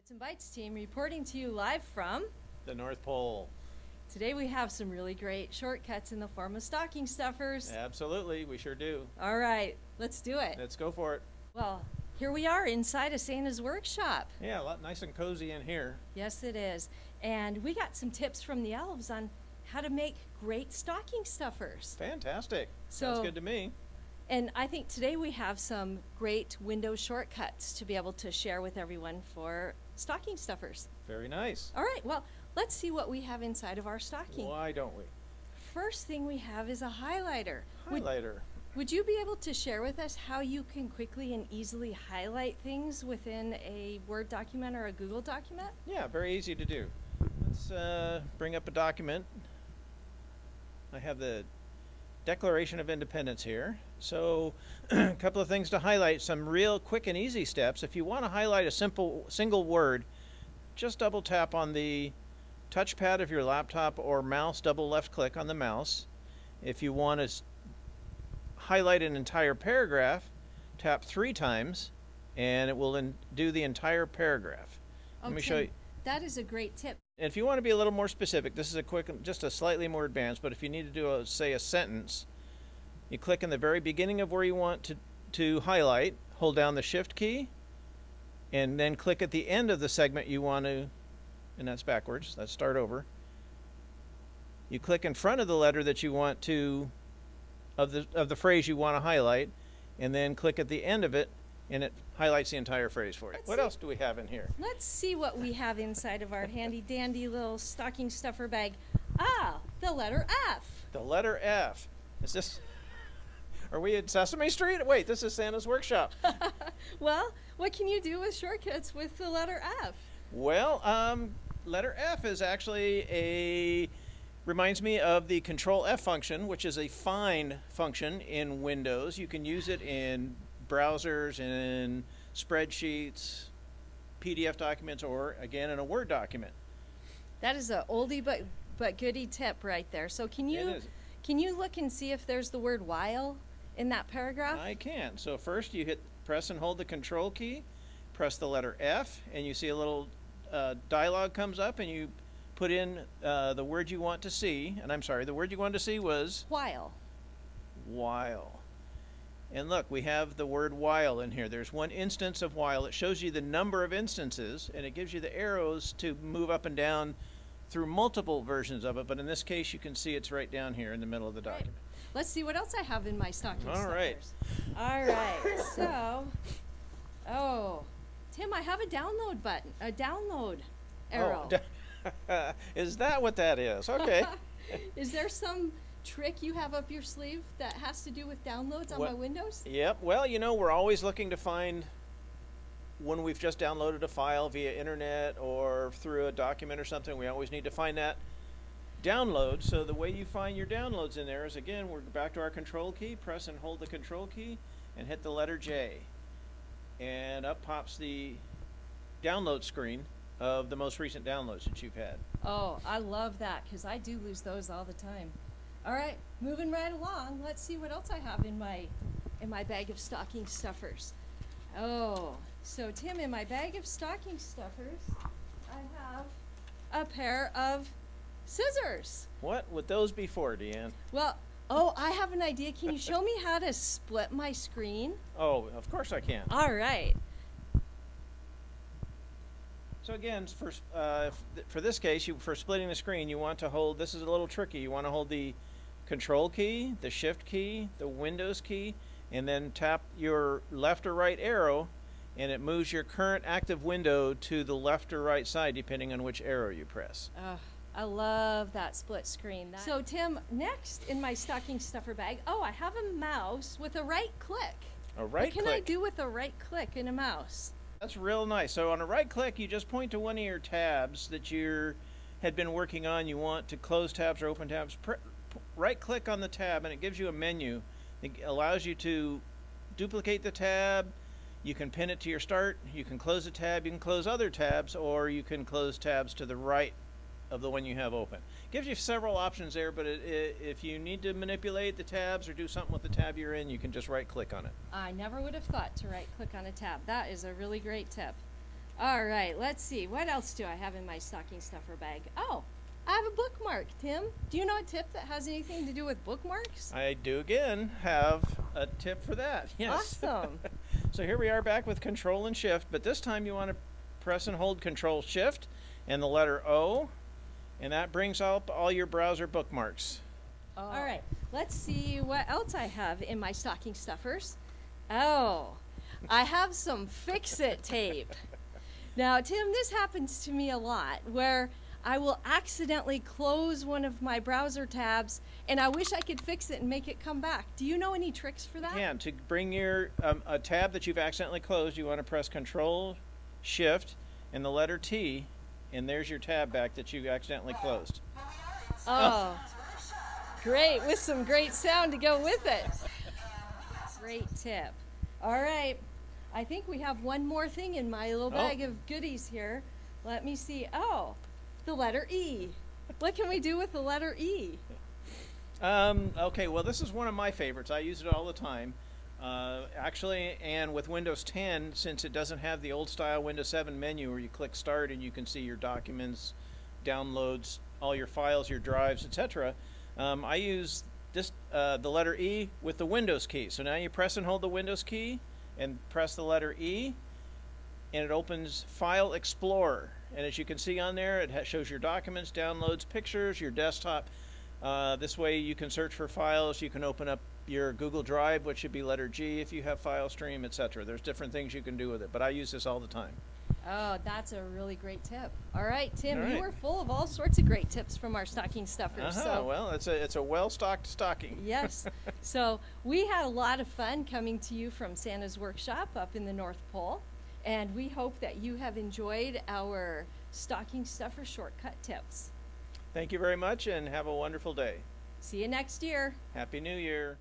Bits and Bytes team reporting to you live from the North Pole. Today we have some really great shortcuts in the form of stocking stuffers. Absolutely, we sure do. All right, let's do it. Let's go for it. Well, here we are inside of Santa's workshop. Yeah, a lot nice and cozy in here. Yes, it is. And we got some tips from the elves on how to make great stocking stuffers. Fantastic. Sounds good to me. And I think today we have some great window shortcuts to be able to share with everyone for stocking stuffers. Very nice. All right, well, let's see what we have inside of our stocking. Why don't we? First thing we have is a highlighter. Highlighter. Would you be able to share with us how you can quickly and easily highlight things within a Word document or a Google document? Yeah, very easy to do. Let's bring up a document. I have the Declaration of Independence here. So a couple of things to highlight, some real quick and easy steps. If you want to highlight a single word, just double tap on the touchpad of your laptop or mouse, double left click on the mouse. If you want to highlight an entire paragraph, tap 3 times and it will do the entire paragraph. Okay. Let me show you. That is a great tip. And if you want to be a little more specific, this is just a slightly more advanced, but if you need to do say a sentence, you click in the very beginning of where you want to highlight, hold down the shift key, and then click at the end of the segment you want to, and that's backwards, let's start over. You click in front of the letter that you want to, of the phrase you want to highlight, and then click at the end of it, and it highlights the entire phrase for you. What else do we have in here? Let's see what we have inside of our handy dandy little stocking stuffer bag. Ah, the letter F. The letter F. Is this, are we at Sesame Street? Wait, this is Santa's workshop. Well, what can you do with shortcuts with the letter F? Well, letter F is actually reminds me of the Control F function, which is a find function in Windows. You can use it in browsers, in spreadsheets, PDF documents, or again in a Word document. That is a oldie but goodie tip right there. So can you look and see if there's the word while in that paragraph? I can. So first you press and hold the Control key, press the letter F, and you see a little dialog comes up, and you put in the word you want to see. And I'm sorry, the word you wanted to see was while. While. And look, we have the word while in here. There's one instance of while. It shows you the number of instances, and it gives you the arrows to move up and down through multiple versions of it. But in this case, you can see it's right down here in the middle of the document. Right. Let's see what else I have in my stocking stuffers. All right. So, Tim, I have a download button, a download arrow. Oh, is that what that is? Okay. Is there some trick you have up your sleeve that has to do with downloads on my Windows? Yep. Well, we're always looking to find when we've just downloaded a file via internet or through a document or something. We always need to find that download. So the way you find your downloads in there is, again, we're back to our Control key, press and hold the Control key, and hit the letter J. And up pops the download screen of the most recent downloads that you've had. Oh, I love that because I do lose those all the time. All right, moving right along. Let's see what else I have in my bag of stocking stuffers. Oh, so Tim, in my bag of stocking stuffers, I have a pair of scissors. What would those be for, Deanne? Well, I have an idea. Can you show me how to split my screen? Oh, of course I can. All right. So again, for this case, for splitting the screen, you want to hold, this is a little tricky, you want to hold the Control key, the Shift key, the Windows key, and then tap your left or right arrow, and it moves your current active window to the left or right side, depending on which arrow you press. I love that split screen. So Tim, next in my stocking stuffer bag, I have a mouse with a right click. A right click? What can I do with a right click in a mouse? That's real nice. So on a right click, you just point to one of your tabs that you had been working on. You want to close tabs or open tabs. Right click on the tab, and it gives you a menu. It allows you to duplicate the tab. You can pin it to your start. You can close a tab. You can close other tabs, or you can close tabs to the right of the one you have open. Gives you several options there, but if you need to manipulate the tabs or do something with the tab you're in, you can just right click on it. I never would have thought to right click on a tab. That is a really great tip. All right, let's see. What else do I have in my stocking stuffer bag? Oh, I have a bookmark, Tim. Do you know a tip that has anything to do with bookmarks? I do again have a tip for that. Yes. Awesome. So here we are back with Control and Shift, but this time you want to press and hold Control Shift and the letter O, and that brings up all your browser bookmarks. All right, let's see what else I have in my stocking stuffers. Oh, I have some Fix-It tape. Now, Tim, this happens to me a lot where I will accidentally close one of my browser tabs and I wish I could fix it and make it come back. Do you know any tricks for that? And to bring your a tab that you've accidentally closed, you want to press Control Shift and the letter T, and there's your tab back that you accidentally closed. Oh, great, with some great sound to go with it. Great tip. All right, I think we have one more thing in my little bag of goodies here. Let me see. Oh, the letter E. What can we do with the letter E? Okay, well, this is one of my favorites. I use it all the time. Actually, and with Windows 10, since it doesn't have the old style Windows 7 menu where you click Start and you can see your documents, downloads, all your files, your drives, etc., I use this the letter E with the Windows key. So now you press and hold the Windows key and press the letter E, and it opens File Explorer. And as you can see on there, it shows your documents, downloads, pictures, your desktop. This way you can search for files. You can open up your Google Drive, which should be letter G if you have FileStream, etc. There's different things you can do with it, but I use this all the time. Oh, that's a really great tip. All right, Tim, All right. you were full of all sorts of great tips from our stocking stuffers. Well, it's a well-stocked stocking. Yes. So we had a lot of fun coming to you from Santa's Workshop up in the North Pole, and we hope that you have enjoyed our stocking stuffer shortcut tips. Thank you very much, and have a wonderful day. See you next year. Happy New Year.